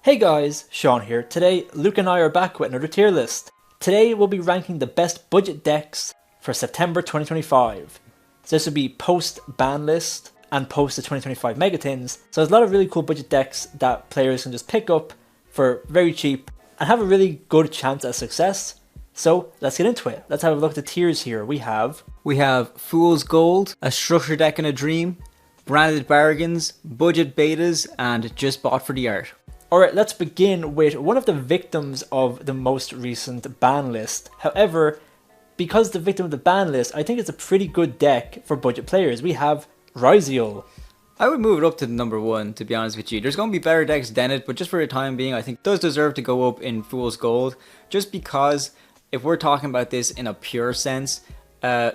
Hey guys, Sean here. Today, Luke and I are back with another tier list. Today, we'll be ranking the best budget decks for September 2025. So this will be post-ban list and post the 2025 Megatins. So there's a lot of really cool budget decks that players can just pick up for very cheap and have a really good chance at success. So let's get into it. Let's have a look at the tiers here. We have Fool's Gold, a structure deck in a dream, branded bargains, budget betas, and just bought for the art. Alright, let's begin with one of the victims of the most recent ban list. However, because the victim of the ban list, I think it's a pretty good deck for budget players. We have yugioh. I would move it up to number 1, to be honest with you. There's going to be better decks than it, but just for the time being, I think it does deserve to go up in Fool's Gold. Just because, if we're talking about this in a pure sense,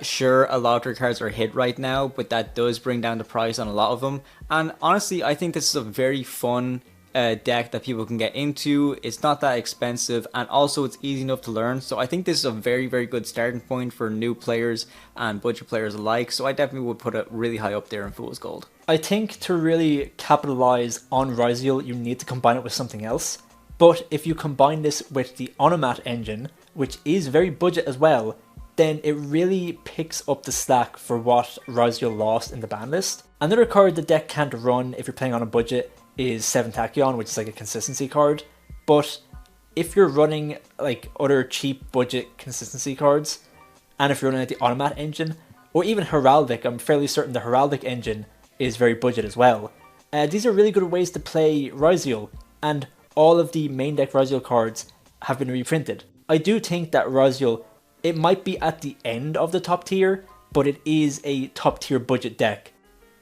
sure, a lot of their cards are hit right now, but that does bring down the price on a lot of them. And honestly, I think this is a very fun deck that people can get into. It's not that expensive, and also it's easy enough to learn, so I think this is a very good starting point for new players and budget players alike. So I definitely would put it really high up there in Fool's Gold. I think to really capitalize on yugioh, you need to combine it with something else, but if you combine this with the Onomat engine, which is very budget as well, then it really picks up the slack for what yugioh lost in the ban list. Another card the deck can't run if you're playing on a budget is 7 Tachyon, which is like a consistency card. But if you're running like other cheap budget consistency cards, and if you're running like the Onomat engine, or even Heraldic, I'm fairly certain the Heraldic engine is very budget as well. These are really good ways to play yugioh, and all of the main deck yugioh cards have been reprinted. I do think that yugioh, it might be at the end of the top tier, but it is a top tier budget deck.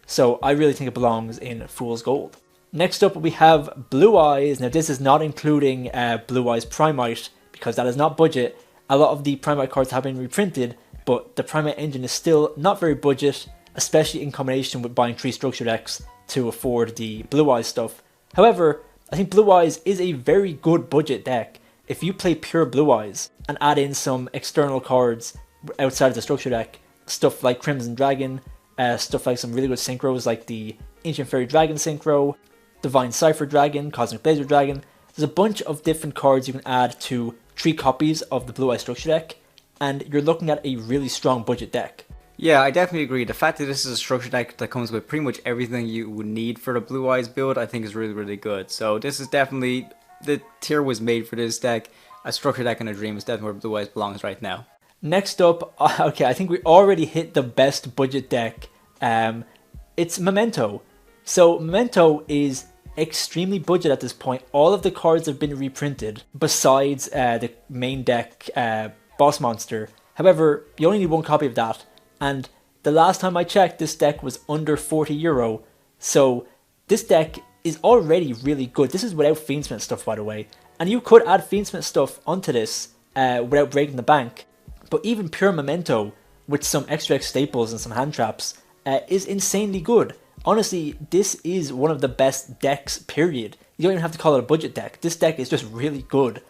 So I really think it belongs in Fool's Gold. Next up we have Blue Eyes. Now this is not including Blue Eyes Primite, because that is not budget. A lot of the Primite cards have been reprinted, but the Primite engine is still not very budget, especially in combination with buying 3 structure decks to afford the Blue Eyes stuff. However, I think Blue Eyes is a very good budget deck. If you play pure Blue Eyes and add in some external cards outside of the structure deck, stuff like Crimson Dragon, stuff like some really good synchros like the Ancient Fairy Dragon synchro, Divine Cipher Dragon, Cosmic Blazer Dragon. There's a bunch of different cards you can add to 3 copies of the Blue Eye structure deck, and you're looking at a really strong budget deck. Yeah, I definitely agree. The fact that this is a structure deck that comes with pretty much everything you would need for the Blue Eyes build, I think is really good. So this is definitely, the tier was made for this deck. A structure deck in a dream is definitely where Blue Eyes belongs right now. Next up, okay, I think we already hit the best budget deck. It's Memento. So Memento is extremely budget at this point. All of the cards have been reprinted besides the main deck boss monster. However, you only need 1 copy of that, and the last time I checked, this deck was under €40. So this deck is already really good. This is without Fiendsmith stuff, by the way, and you could add Fiendsmith stuff onto this without breaking the bank. But even pure Memento with some extra staples and some hand traps is insanely good. Honestly, this is one of the best decks, period. You don't even have to call it a budget deck. This deck is just really good.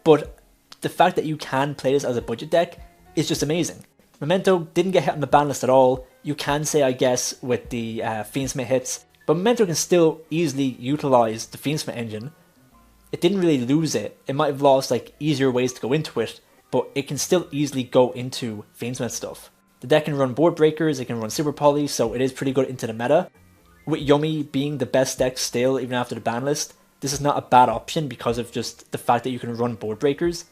But the fact that you can play this as a budget deck is just amazing. Memento didn't get hit on the ban list at all. You can say, I guess, with the Fiendsmith hits. But Memento can still easily utilize the Fiendsmith engine. It didn't really lose it. It might have lost like easier ways to go into it, but it can still easily go into Fiendsmith stuff. The deck can run board breakers, it can run super poly, so it is pretty good into the meta. With Yummy being the best deck still, even after the ban list, this is not a bad option because of just the fact that you can run board breakers.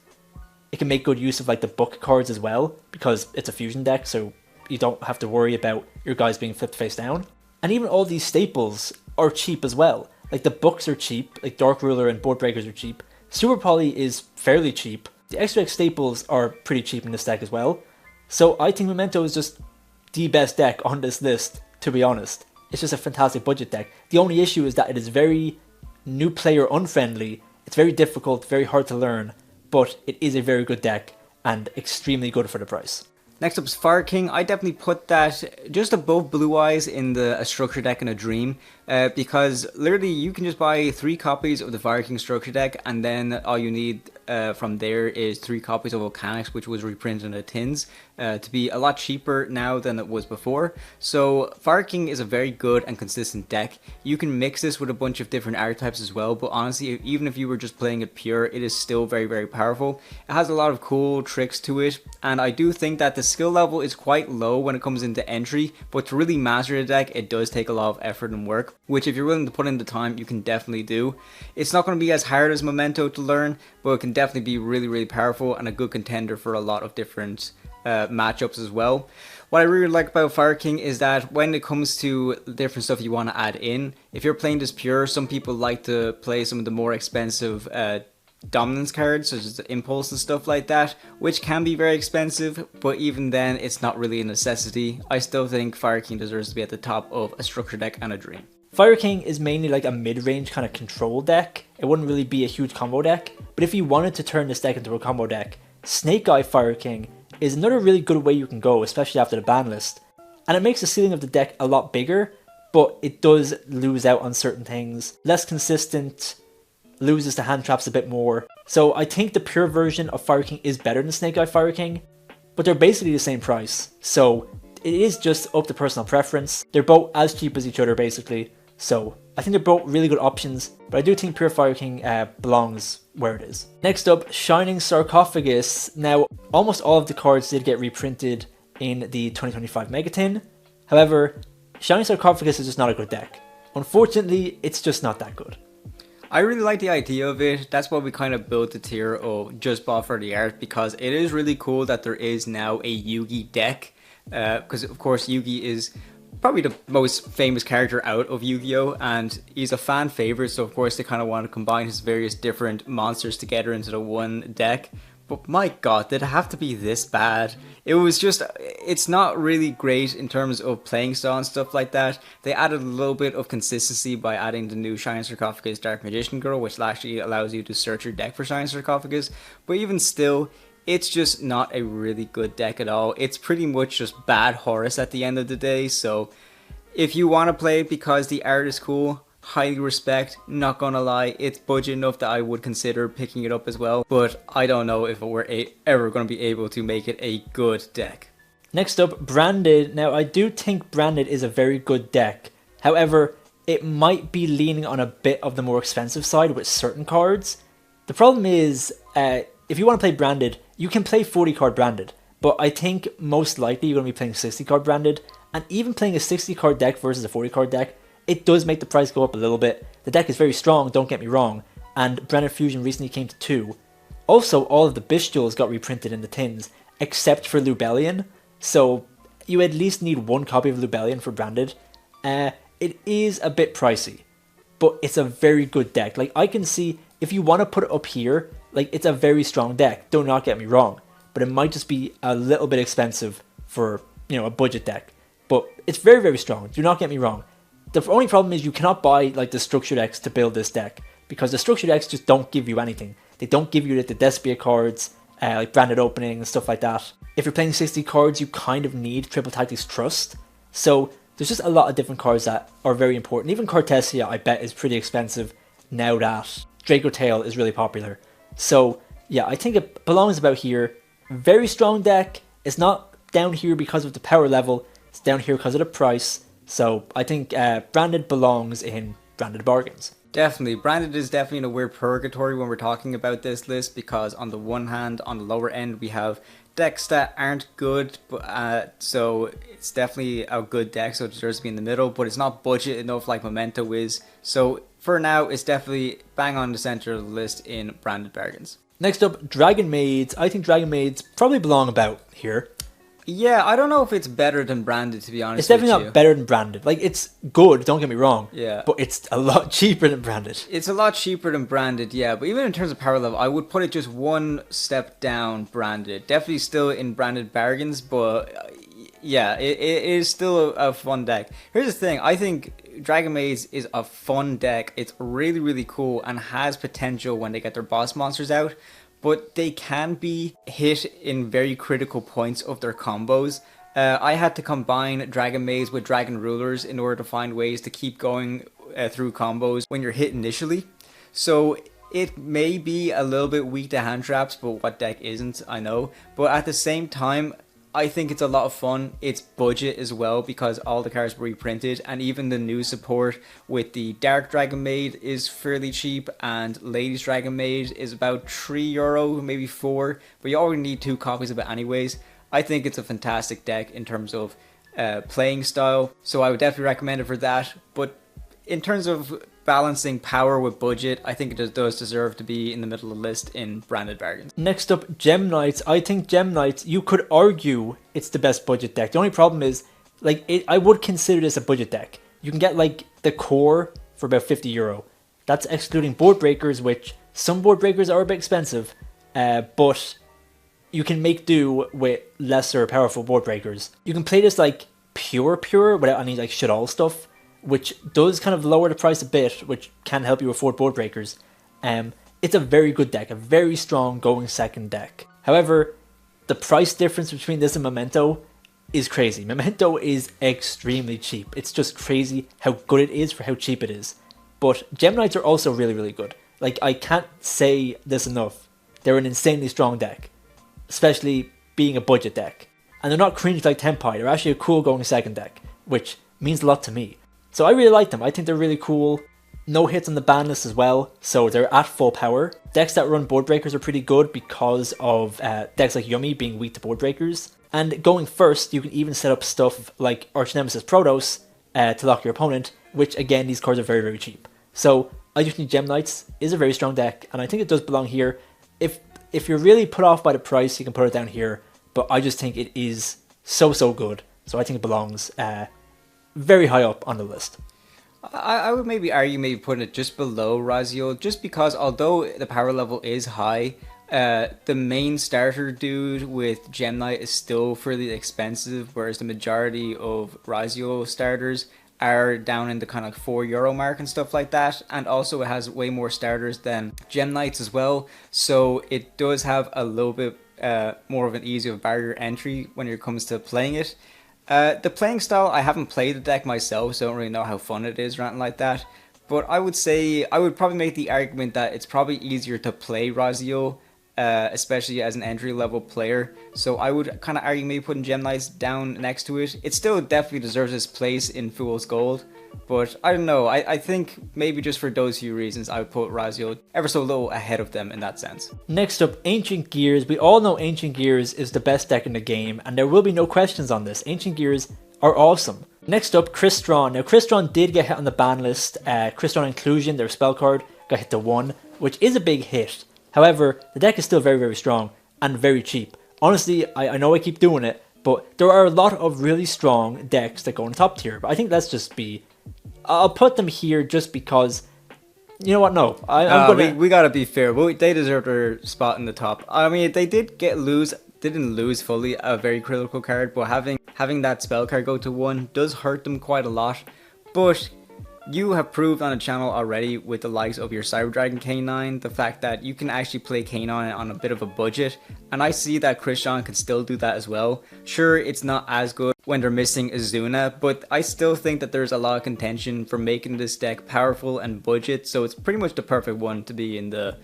It can make good use of like the book cards as well, because it's a fusion deck, so you don't have to worry about your guys being flipped face down. And even all these staples are cheap as well. Like the books are cheap, like Dark Ruler and board breakers are cheap. Super poly is fairly cheap. The extra staples are pretty cheap in this deck as well. So I think Memento is just the best deck on this list, to be honest. It's just a fantastic budget deck. The only issue is that it is very new player unfriendly. It's very difficult, very hard to learn, but it is a very good deck and extremely good for the price. Next up is Fire King. I definitely put that just above Blue Eyes in a structure deck in a dream, because literally you can just buy 3 copies of the Fire King structure deck, and then all you need from there is 3 copies of Volcanics, which was reprinted in the tins. to be a lot cheaper now than it was before. So Fire King is a very good and consistent deck. You can mix this with a bunch of different archetypes as well, but honestly, even if you were just playing it pure, it is still very, very powerful. It has a lot of cool tricks to it, and I do think that the skill level is quite low when it comes into entry, but to really master the deck, it does take a lot of effort and work, which if you're willing to put in the time, you can definitely do. It's not going to be as hard as Memento to learn, but it can definitely be really, really powerful and a good contender for a lot of different matchups as well. What I really like about Fire King is that when it comes to different stuff you want to add in, if you're playing this pure, some people like to play some of the more expensive dominance cards, such as the Impulse and stuff like that, which can be very expensive, but even then, it's not really a necessity. I still think Fire King deserves to be at the top of a structure deck and a dream. Fire King is mainly like a mid-range kind of control deck. It wouldn't really be a huge combo deck, but if you wanted to turn this deck into a combo deck, Snake Eye Fire King is another really good way you can go, especially after the ban list. And it makes the ceiling of the deck a lot bigger, but it does lose out on certain things. Less consistent, loses to hand traps a bit more. So I think the pure version of Fire King is better than Snake Eye Fire King, but they're basically the same price. So it is just up to personal preference. They're both as cheap as each other basically. So I think they're both really good options, but I do think pure Fire King belongs where it is. Next up, Shining Sarcophagus. Now, almost all of the cards did get reprinted in the 2025 Megatin. However, Shining Sarcophagus is just not a good deck. Unfortunately, it's just not that good. I really like the idea of it. That's why we kind of built the tier of just bought for the art, because it is really cool that there is now a Yugi deck. Because of course Yugi is probably the most famous character out of Yu-Gi-Oh! And he's a fan favorite, so of course they kind of want to combine his various different monsters together into the one deck. But my god, did it have to be this bad? It was just, it's not really great in terms of playing style and stuff like that. They added a little bit of consistency by adding the new Shining Sarcophagus Dark Magician Girl, which actually allows you to search your deck for Shining Sarcophagus. But even still, it's just not a really good deck at all. It's pretty much just bad Horus at the end of the day. So if you want to play it because the art is cool, highly respect. Not gonna lie, it's budget enough that I would consider picking it up as well. But I don't know if we're ever going to be able to make it a good deck. Next up, Branded. Now I do think Branded is a very good deck. However, it might be leaning on a bit of the more expensive side with certain cards. The problem is, if you want to play Branded, you can play 40 card Branded, but I think most likely you're going to be playing 60 card Branded, and even playing a 60 card deck versus a 40 card deck, it does make the price go up a little bit. The deck is very strong, don't get me wrong, and Branded Fusion recently came to 2. Also, all of the Bestials got reprinted in the tins, except for Lubellion, so you at least need one copy of Lubellion for Branded. It is a bit pricey, but it's a very good deck. Like, I can see, if you want to put it up here, like, it's a very strong deck, do not get me wrong, but it might just be a little bit expensive for, you know, a budget deck. But it's very, very strong, do not get me wrong. The only problem is you cannot buy, like, the structure decks to build this deck, because the structure decks just don't give you anything. They don't give you like, the Despia cards, like Branded Opening and stuff like that. If you're playing 60 cards, you kind of need Triple Tactics Trust. So there's just a lot of different cards that are very important. Even Cartesia, I bet, is pretty expensive now that Draco Tail is really popular. So yeah, I think it belongs about here. Very strong deck. It's not down here because of the power level. It's down here because of the price. So I think Branded belongs in Branded Bargains. Definitely. Branded is definitely in a weird purgatory when we're talking about this list, because on the one hand, on the lower end, we have decks that aren't good, but so it's definitely a good deck, so it deserves to be in the middle, but it's not budget enough like Memento is. So for now, it's definitely bang on the center of the list in Branded Bargains. Next up, Dragon Maids. I think Dragon Maids probably belong about here. Yeah, I don't know if it's better than Branded, to be honest. It's definitely not better than Branded. Like, it's good, don't get me wrong. Yeah. But it's a lot cheaper than Branded. It's a lot cheaper than Branded, yeah. But even in terms of power level, I would put it just one step down Branded. Definitely still in Branded Bargains, but yeah, it is still a fun deck. Here's the thing, I think Dragon Maids is a fun deck. It's really, really cool and has potential when they get their boss monsters out. But they can be hit in very critical points of their combos. I had to combine Dragon Maids with Dragon Rulers in order to find ways to keep going through combos when you're hit initially. So it may be a little bit weak to hand traps, but what deck isn't, I know. But at the same time, I think it's a lot of fun. It's budget as well because all the cards were reprinted, and even the new support with the Dark Dragon Maid is fairly cheap, and Ladies Dragon Maid is about €3, maybe 4, but you already need 2 copies of it anyways. I think it's a fantastic deck in terms of playing style, so I would definitely recommend it for that. But in terms of balancing power with budget, I think it does deserve to be in the middle of the list in branded bargains. Next up, Gem Knights. I think Gem Knights, you could argue it's the best budget deck. The only problem is, like, I would consider this a budget deck. You can get like the core for about €50. That's excluding board breakers, which some board breakers are a bit expensive, but you can make do with lesser powerful board breakers. You can play this like pure without any like shit all stuff, which does kind of lower the price a bit, which can help you afford board breakers. It's a very good deck, a very strong going second deck. However, the price difference between this and Memento is crazy. Memento is extremely cheap. It's just crazy how good it is for how cheap it is. But Gem Knights are also really, really good. Like, I can't say this enough. They're an insanely strong deck, especially being a budget deck. And they're not cringe like Tenpai. They're actually a cool going second deck, which means a lot to me. So I really like them. I think they're really cool. No hits on the ban list as well, so they're at full power. Decks that run board breakers are pretty good because of decks like Yummy being weak to board breakers. And going first, you can even set up stuff like Arch Nemesis Protos to lock your opponent, which again, these cards are very, very cheap. So I just think Gem Knights is a very strong deck, and I think it does belong here. If you're really put off by the price, you can put it down here, but I just think it is so good. So I think it belongs very high up on the list. I would maybe argue putting it just below Razio, just because although the power level is high, the main starter dude with Gem Knight is still fairly expensive, whereas the majority of Razio starters are down in the kind of €4 mark and stuff like that. And also it has way more starters than Gem Knights as well, so it does have a little bit more of an easier barrier entry when it comes to playing it. The playing style, I haven't played the deck myself, so I don't really know how fun it is or anything like that. But I would say, I would probably make the argument that it's probably easier to play Razio, especially as an entry level player. So I would kind of argue maybe putting Gem Knights down next to it. It still definitely deserves its place in Fool's Gold. But I don't know, I think maybe just for those few reasons I would put Razio ever so little ahead of them in that sense. Next up, Ancient Gears. We all know Ancient Gears is the best deck in the game, and there will be no questions on this. Ancient Gears are awesome. Next up, Crystron. Now Crystron did get hit on the ban list. Crystron Inclusion, their spell card, got hit to 1, which is a big hit. However, the deck is still very, very strong and very cheap. Honestly, I know I keep doing it, but there are a lot of really strong decks that go in top tier. But I think let's just be... I'll put them here just because, you know what, no. We gotta be fair. They deserve their spot in the top. I mean, they didn't lose fully a very critical card, but having that spell card go to 1 does hurt them quite a lot. But you have proved on the channel already with the likes of your Cyber Dragon K9, the fact that you can actually play K9 on a bit of a budget, and I see that Crystron can still do that as well. Sure, it's not as good when they're missing Azuna, but I still think that there's a lot of contention for making this deck powerful and budget, so it's pretty much the perfect one to be in the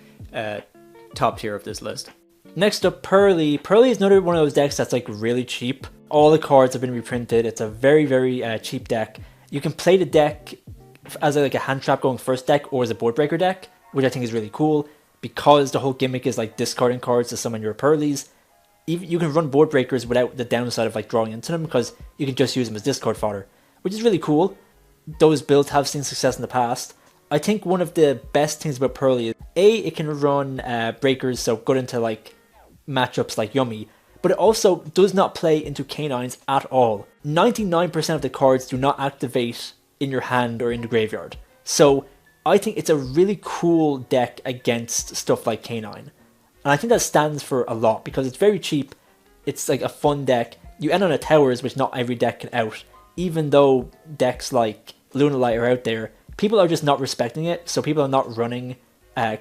top tier of this list. Next up, Pearly. Pearly is another one of those decks that's like really cheap. All the cards have been reprinted. It's a very, very cheap deck. You can play the deck as like a hand trap going first deck or as a board breaker deck, which I think is really cool because the whole gimmick is like discarding cards to summon your Pearlies. Even you can run board breakers without the downside of like drawing into them because you can just use them as discard fodder, which is really cool. Those builds have seen success in the past. I think one of the best things about Pearly is it can run breakers, so good into like matchups like Yummy, but it also does not play into K9s at all. 99% of the cards do not activate in your hand or in the graveyard. So I think it's a really cool deck against stuff like K9. And I think that stands for a lot because it's very cheap. It's like a fun deck. You end on a towers, which not every deck can out. Even though decks like Lunalight are out there, people are just not respecting it. So people are not running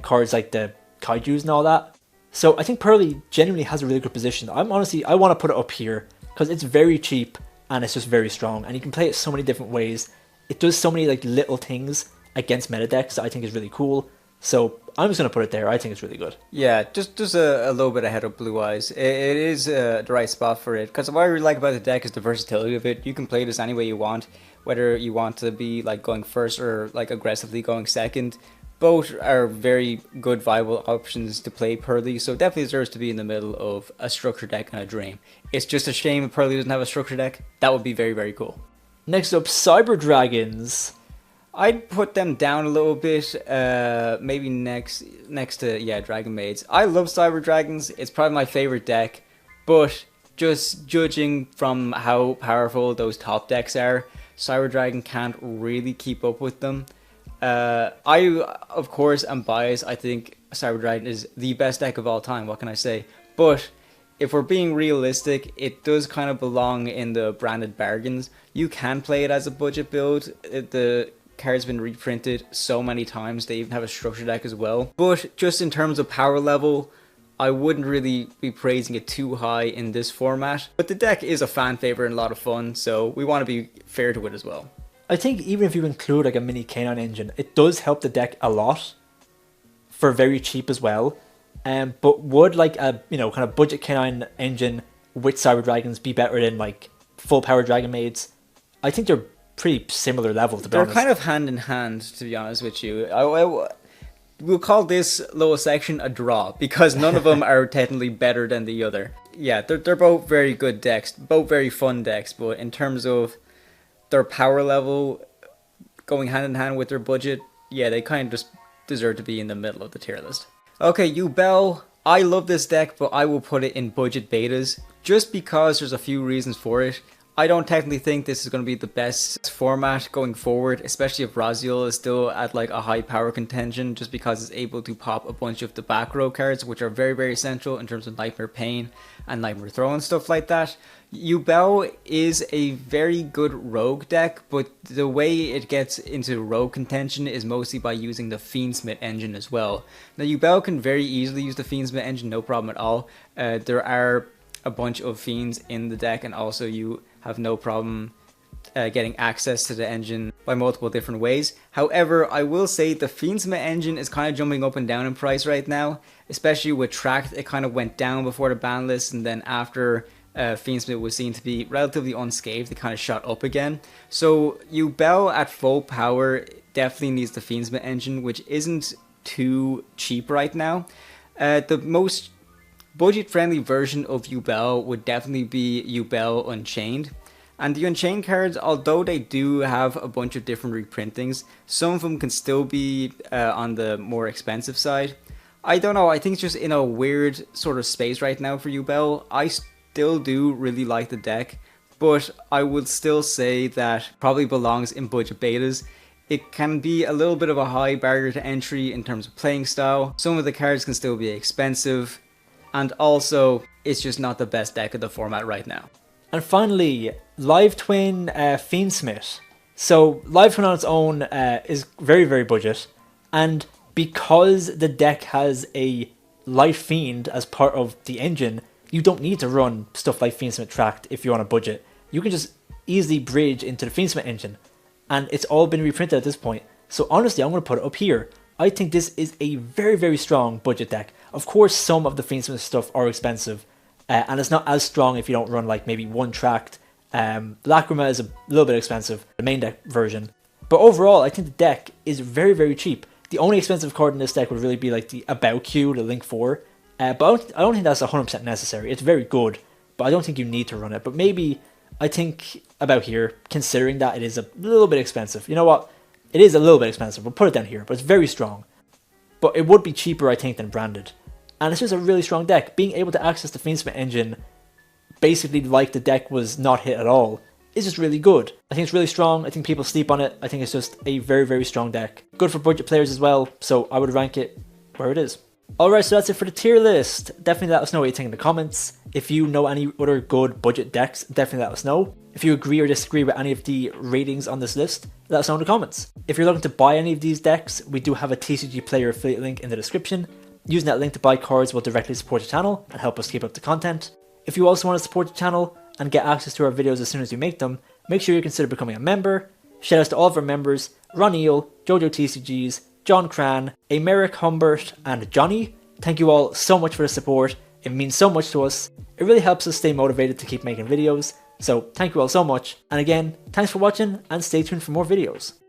cards like the Kaijus and all that. So I think Pearly genuinely has a really good position. I want to put it up here because it's very cheap and it's just very strong. And you can play it so many different ways. It does so many like little things against meta decks that I think is really cool. So I'm just going to put it there. I think it's really good. Yeah, just a little bit ahead of Blue Eyes. It is the right spot for it. Because what I really like about the deck is the versatility of it. You can play this any way you want, whether you want to be like going first or like aggressively going second. Both are very good viable options to play Pearly, so it definitely deserves to be in the middle of a structure deck and a dream. It's just a shame if Pearly doesn't have a structure deck. That would be very, very cool. Next up, Cyber Dragons. I'd put them down a little bit, maybe next to, yeah, Dragon Maids. I love Cyber Dragons, it's probably my favorite deck, but just judging from how powerful those top decks are, Cyber Dragon can't really keep up with them. I, of course, am biased. I think Cyber Dragon is the best deck of all time, what can I say? But if we're being realistic, it does kind of belong in the branded bargains. You can play it as a budget build. The card's been reprinted so many times. They even have a structure deck as well. But just in terms of power level, I wouldn't really be praising it too high in this format. But the deck is a fan favorite and a lot of fun, so we want to be fair to it as well. I think even if you include like a mini Canine engine, it does help the deck a lot for very cheap as well. But would like a kind of budget Canine engine with Cyber Dragons be better than like full power Dragon Maids? I think they're pretty similar level, to be honest. They're kind of hand in hand, to be honest with you. We'll call this little section a draw because none of them are technically better than the other. Yeah, they're both very good decks, both very fun decks, but in terms of their power level going hand in hand with their budget, yeah, they kind of just deserve to be in the middle of the tier list. Okay, Yubel, I love this deck, but I will put it in budget betas just because there's a few reasons for it. I don't technically think this is going to be the best format going forward, especially if Raziel is still at like a high power contention, just because it's able to pop a bunch of the back row cards, which are very, very essential in terms of Nightmare Pain and Nightmare Throw and stuff like that. Yubel is a very good rogue deck, but the way it gets into rogue contention is mostly by using the Fiendsmith engine as well. Now Yubel can very easily use the Fiendsmith engine, no problem at all. There are a bunch of Fiends in the deck, and also you have no problem getting access to the engine by multiple different ways. However, I will say the Fiendsmith engine is kind of jumping up and down in price right now, especially with Tract. It kind of went down before the ban list, and then after Fiendsmith was seen to be relatively unscathed, it kind of shot up again. So Yubel at full power definitely needs the Fiendsmith engine, which isn't too cheap right now. The most budget-friendly version of Yubel would definitely be Yubel Unchained. And the Unchained cards, although they do have a bunch of different reprintings, some of them can still be on the more expensive side. I don't know, I think it's just in a weird sort of space right now for Yubel. I still do really like the deck, but I would still say that probably belongs in budget betas. It can be a little bit of a high barrier to entry in terms of playing style. Some of the cards can still be expensive. And also, it's just not the best deck of the format right now. And finally, Live Twin Fiendsmith. So, Live Twin on its own is very, very budget. And because the deck has a Life Fiend as part of the engine, you don't need to run stuff like Fiendsmith Tract if you're on a budget. You can just easily bridge into the Fiendsmith engine. And it's all been reprinted at this point. So honestly, I'm going to put it up here. I think this is a very, very strong budget deck. Of course, some of the Fiendsmith stuff are expensive, and it's not as strong if you don't run like maybe one Tract. Lacrima is a little bit expensive, the main deck version. But overall, I think the deck is very, very cheap. The only expensive card in this deck would really be like the About Q, the Link 4. But I don't think that's 100% necessary. It's very good, but I don't think you need to run it. But maybe, I think about here, considering that it is a little bit expensive. You know what? It is a little bit expensive. We'll put it down here, but it's very strong. But it would be cheaper, I think, than branded. And it's just a really strong deck. Being able to access the Fiendsmith engine, basically like the deck was not hit at all, is just really good. I think it's really strong. I think people sleep on it. I think it's just a very, very strong deck. Good for budget players as well, so I would rank it where it is. Alright, so that's it for the tier list. Definitely let us know what you think in the comments. If you know any other good budget decks, definitely let us know. If you agree or disagree with any of the ratings on this list, let us know in the comments. If you're looking to buy any of these decks, we do have a TCG Player affiliate link in the description. Using that link to buy cards will directly support the channel and help us keep up the content. If you also want to support the channel and get access to our videos as soon as we make them, make sure you consider becoming a member. Shout outs to all of our members: Ron Eel, Jojo TCGs, John Cran, Americ Humbert, and Johnny. Thank you all so much for the support. It means so much to us. It really helps us stay motivated to keep making videos. So thank you all so much. And again, thanks for watching and stay tuned for more videos.